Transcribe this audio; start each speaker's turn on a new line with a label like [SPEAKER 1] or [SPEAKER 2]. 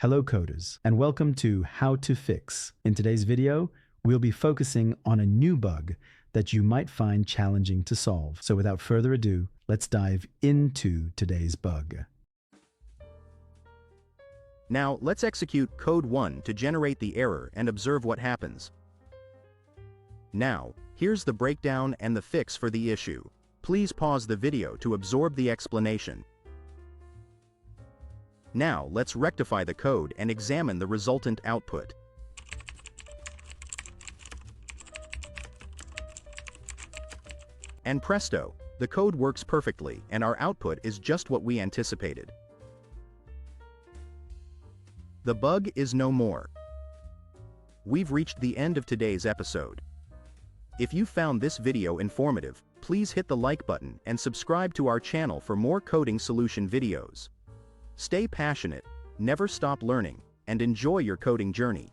[SPEAKER 1] Hello coders, and welcome to How to Fix. In today's video, we'll be focusing on a new bug that you might find challenging to solve. So without further ado, let's dive into today's bug.
[SPEAKER 2] Now, let's execute code 1 to generate the error and observe what happens. Now, here's the breakdown and the fix for the issue. Please pause the video to absorb the explanation. Now, let's rectify the code and examine the resultant output. And presto, the code works perfectly and our output is just what we anticipated. The bug is no more. We've reached the end of today's episode. If you found this video informative, please hit the like button and subscribe to our channel for more coding solution videos. Stay passionate, never stop learning, and enjoy your coding journey.